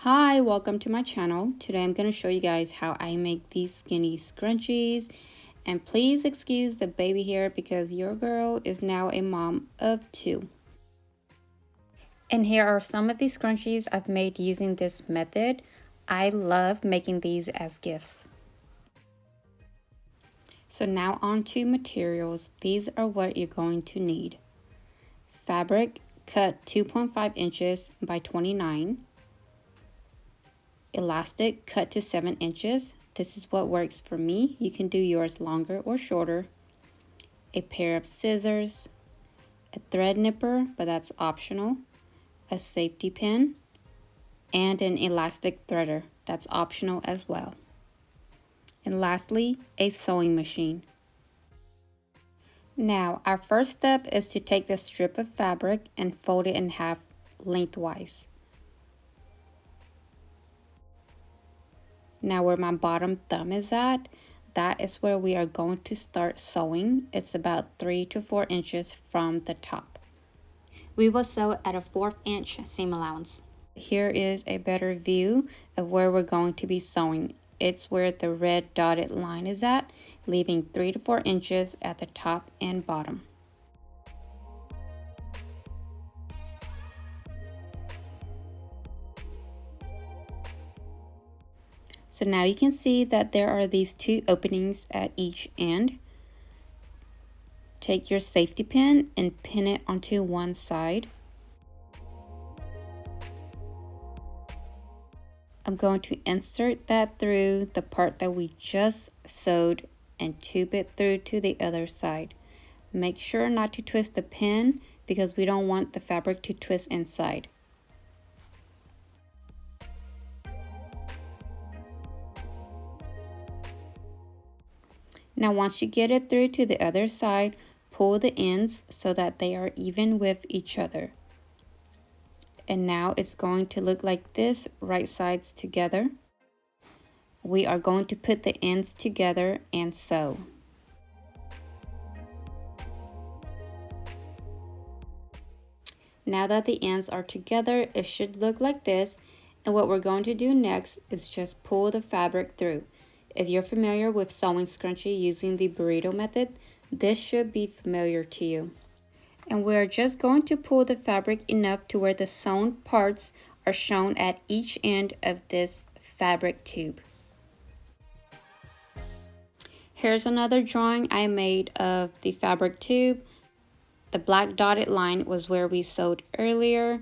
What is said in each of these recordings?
Hi, welcome to my channel. Today I'm going to show you guys how I make these skinny scrunchies. And please excuse the baby hair because your girl is now a mom of 2. And here are some of these scrunchies I've made using this method. I love making these as gifts. So now on to materials. These are what you're going to need. Fabric cut 2.5 inches by 29. Elastic cut to 7 inches. This is what works for me. You can do yours longer or shorter. A pair of scissors, a thread nipper, but that's optional, a safety pin, and an elastic threader. That's optional as well. And lastly, a sewing machine. Now, our first step is to take this strip of fabric and fold it in half lengthwise. Now where my bottom thumb is at, that is where we are going to start sewing. It's about 3 to 4 inches from the top. We will sew at a 1/4 inch seam allowance. Here is a better view of where we're going to be sewing. It's where the red dotted line is at, leaving 3 to 4 inches at the top and bottom. So now you can see that there are these 2 openings at each end. Take your safety pin and pin it onto one side. I'm going to insert that through the part that we just sewed and tube it through to the other side. Make sure not to twist the pin because we don't want the fabric to twist inside. Now once you get it through to the other side, pull the ends so that they are even with each other. And now it's going to look like this, right sides together. We are going to put the ends together and sew. Now that the ends are together, it should look like this. And what we're going to do next is just pull the fabric through. If you're familiar with sewing scrunchie using the burrito method, this should be familiar to you. And we're just going to pull the fabric enough to where the sewn parts are shown at each end of this fabric tube. Here's another drawing I made of the fabric tube. The black dotted line was where we sewed earlier.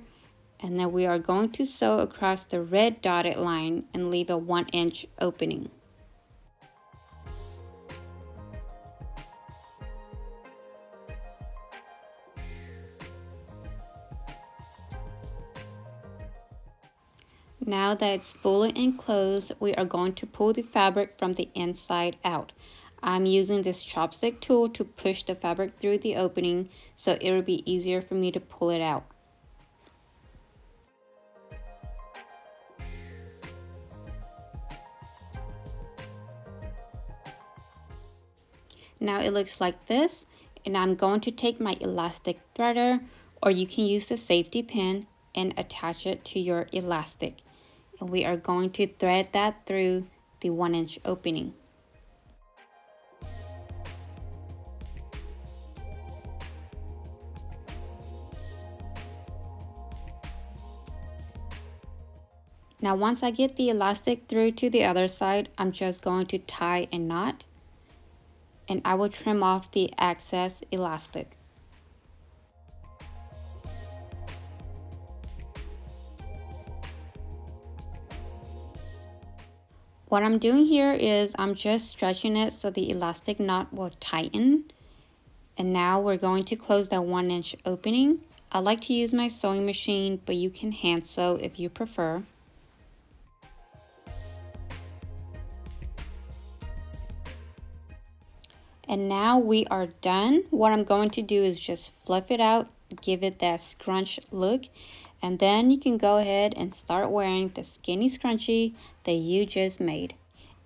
And then we are going to sew across the red dotted line and leave a 1 inch opening. Now that it's fully enclosed, we are going to pull the fabric from the inside out. I'm using this chopstick tool to push the fabric through the opening so it will be easier for me to pull it out. Now it looks like this, and I'm going to take my elastic threader, or you can use the safety pin and attach it to your elastic. And we are going to thread that through the 1 inch opening. Now once I get the elastic through to the other side, I'm just going to tie a knot, and I will trim off the excess elastic. What I'm doing here is I'm just stretching it so the elastic knot will tighten. And now we're going to close that 1 inch opening. I like to use my sewing machine, but you can hand sew if you prefer. And now we are done. What I'm going to do is just fluff it out, give it that scrunch look, and then you can go ahead and start wearing the skinny scrunchie that you just made.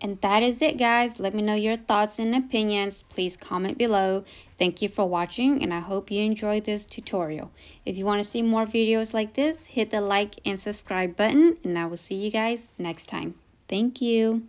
And that is it, guys. Let me know your thoughts and opinions. Please comment below. Thank you for watching, and I hope you enjoyed this tutorial. If you want to see more videos like this, hit the like and subscribe button, and I will see you guys next time. Thank you.